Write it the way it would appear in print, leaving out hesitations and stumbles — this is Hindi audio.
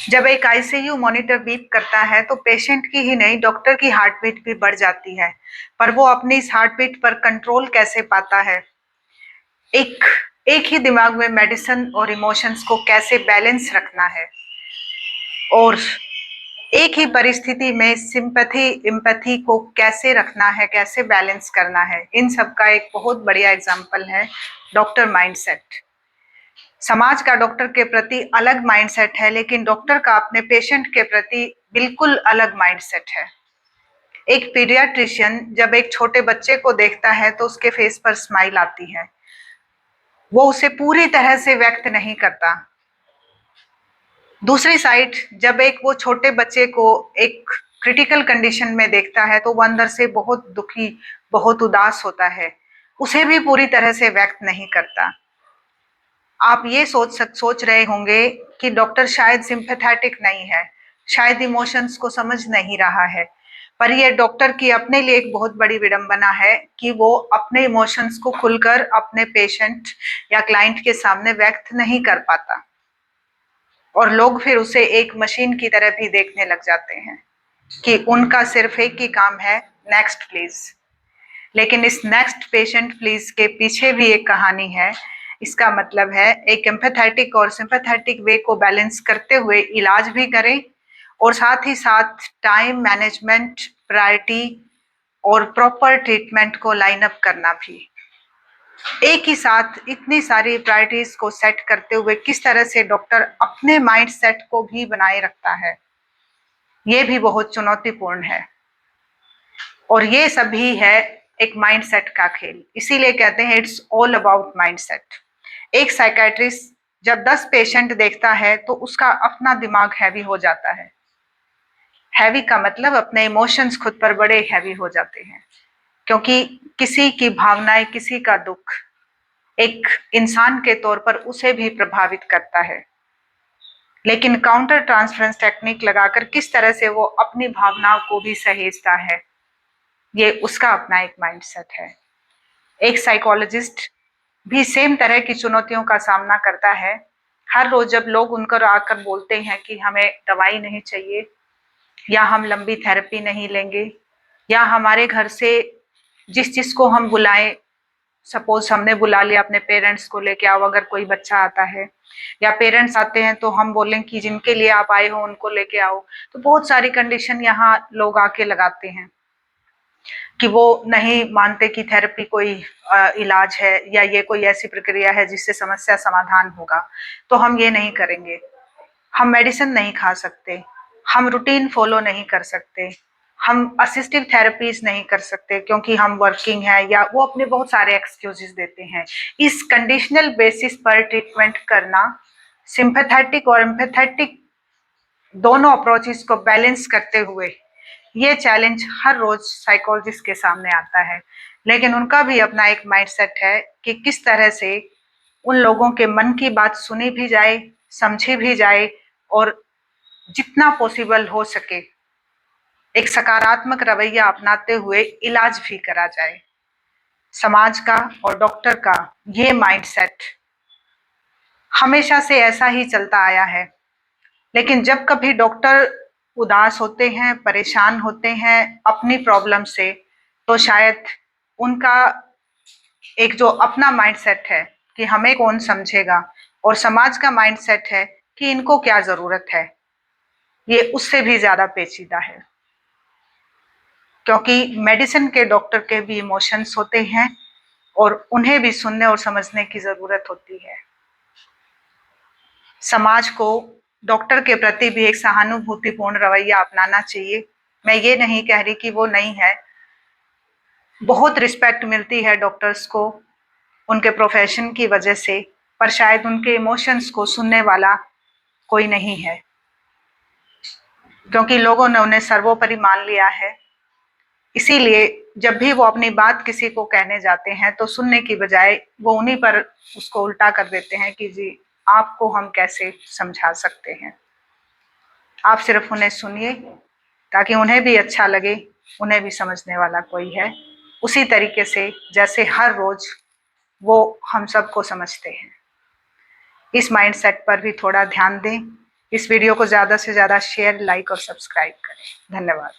जब एक आईसीयू मॉनिटर बीप करता है तो पेशेंट की ही नहीं डॉक्टर की हार्ट बीट भी बढ़ जाती है। पर वो अपनी इस हार्ट बीट पर कंट्रोल कैसे पाता है? एक एक ही दिमाग में मेडिसिन और इमोशंस को कैसे बैलेंस रखना है, और एक ही परिस्थिति में सिंपैथी एम्पैथी को कैसे रखना है, कैसे बैलेंस करना है, इन सब का एक बहुत बढ़िया एग्जाम्पल है डॉक्टर माइंडसेट। समाज का डॉक्टर के प्रति अलग माइंडसेट है, लेकिन डॉक्टर का अपने पेशेंट के प्रति बिल्कुल अलग माइंडसेट है। एक पीडियाट्रिशियन जब एक छोटे बच्चे को देखता है तो उसके फेस पर स्माइल आती है। वो उसे पूरी तरह से व्यक्त नहीं करता। दूसरी साइड जब एक वो छोटे बच्चे को एक क्रिटिकल कंडीशन में देखता है तो वो अंदर से बहुत दुखी, बहुत उदास होता है। उसे भी पूरी तरह से व्यक्त नहीं करता। आप ये सोच रहे होंगे कि डॉक्टर शायद सिंपैथेटिक नहीं है, शायद इमोशंस को समझ नहीं रहा है। पर ये डॉक्टर की अपने लिए एक बहुत बड़ी विडंबना है कि वो अपने इमोशंस को खुलकर अपने पेशेंट या क्लाइंट के सामने व्यक्त नहीं कर पाता, और लोग फिर उसे एक मशीन की तरह भी देखने लग जाते हैं कि उनका सिर्फ एक ही काम है, नेक्स्ट प्लीज। लेकिन इस नेक्स्ट पेशेंट प्लीज के पीछे भी एक कहानी है। इसका मतलब है एक एम्पैथेटिक और सिंपैथेटिक वे को बैलेंस करते हुए इलाज भी करें, और साथ ही साथ टाइम मैनेजमेंट, प्रायोरिटी और प्रॉपर ट्रीटमेंट को लाइन अप करना भी। एक ही साथ इतनी सारी प्रायोरिटीज को सेट करते हुए किस तरह से डॉक्टर अपने माइंड सेट को भी बनाए रखता है, ये भी बहुत चुनौतीपूर्ण है। और ये सभी है एक माइंडसेट का खेल। इसीलिए कहते हैं इट्स ऑल अबाउट माइंडसेट। एक साइकेट्रिस्ट जब 10 पेशेंट देखता है तो उसका अपना दिमाग हैवी हो जाता है। हैवी का मतलब अपने इमोशंस खुद पर बड़े हैवी हो जाते हैं, क्योंकि किसी की भावनाएं, किसी का दुख एक इंसान के तौर पर उसे भी प्रभावित करता है। लेकिन काउंटर ट्रांसफरेंस टेक्निक लगाकर किस तरह से वो अपनी भावनाओं को भी सहेजता है, ये उसका अपना एक माइंडसेट है। एक साइकोलॉजिस्ट भी सेम तरह की चुनौतियों का सामना करता है। हर रोज जब लोग उनको आकर बोलते हैं कि हमें दवाई नहीं चाहिए, या हम लंबी थेरेपी नहीं लेंगे, या हमारे घर से जिस जिसको हम बुलाएं, सपोज हमने बुला लिया अपने पेरेंट्स को लेके आओ अगर कोई बच्चा आता है, या पेरेंट्स आते हैं तो हम बोलें कि जिनके लिए आप आए हो उनको लेके आओ। तो बहुत सारी कंडीशन यहाँ लोग आके लगाते हैं कि वो नहीं मानते कि थेरेपी कोई इलाज है, या ये कोई ऐसी प्रक्रिया है जिससे समस्या समाधान होगा, तो हम ये नहीं करेंगे। हम मेडिसिन नहीं खा सकते, हम रूटीन फॉलो नहीं कर सकते, हम असिस्टिव थेरेपीज नहीं कर सकते क्योंकि हम वर्किंग है, या वो अपने बहुत सारे एक्सक्यूजेस देते हैं। इस कंडीशनल बेसिस पर ट्रीटमेंट करना, सिंपैथेटिक और एम्पैथेटिक दोनों अप्रोचेस को बैलेंस करते हुए, ये चैलेंज हर रोज साइकोलॉजिस्ट के सामने आता है। लेकिन उनका भी अपना एक माइंडसेट है कि किस तरह से उन लोगों के मन की बात सुनी भी जाए, समझी भी जाए, और जितना पॉसिबल हो सके एक सकारात्मक रवैया अपनाते हुए इलाज भी करा जाए। समाज का और डॉक्टर का ये माइंडसेट हमेशा से ऐसा ही चलता आया है। लेकिन जब कभी डॉक्टर उदास होते हैं, परेशान होते हैं अपनी प्रॉब्लम से, तो शायद उनका एक जो अपना माइंडसेट है कि हमें कौन समझेगा, और समाज का माइंडसेट है कि इनको क्या जरूरत है, ये उससे भी ज्यादा पेचीदा है। क्योंकि मेडिसिन के डॉक्टर के भी इमोशंस होते हैं, और उन्हें भी सुनने और समझने की जरूरत होती है। समाज को डॉक्टर के प्रति भी एक सहानुभूतिपूर्ण रवैया अपनाना चाहिए। मैं ये नहीं कह रही कि वो नहीं है, बहुत रिस्पेक्ट मिलती है डॉक्टर्स को उनके प्रोफेशन की वजह से, पर शायद उनके इमोशंस को सुनने वाला कोई नहीं है, क्योंकि लोगों ने उन्हें सर्वोपरि मान लिया है। इसीलिए जब भी वो अपनी बात किसी को कहने जाते हैं तो सुनने की बजाय वो उन्हीं पर उसको उल्टा कर देते हैं कि जी आपको हम कैसे समझा सकते हैं, आप सिर्फ उन्हें सुनिए ताकि उन्हें भी अच्छा लगे, उन्हें भी समझने वाला कोई है, उसी तरीके से जैसे हर रोज वो हम सबको समझते हैं। इस माइंडसेट पर भी थोड़ा ध्यान दें, इस वीडियो को ज़्यादा से ज़्यादा शेयर, लाइक और सब्सक्राइब करें। धन्यवाद।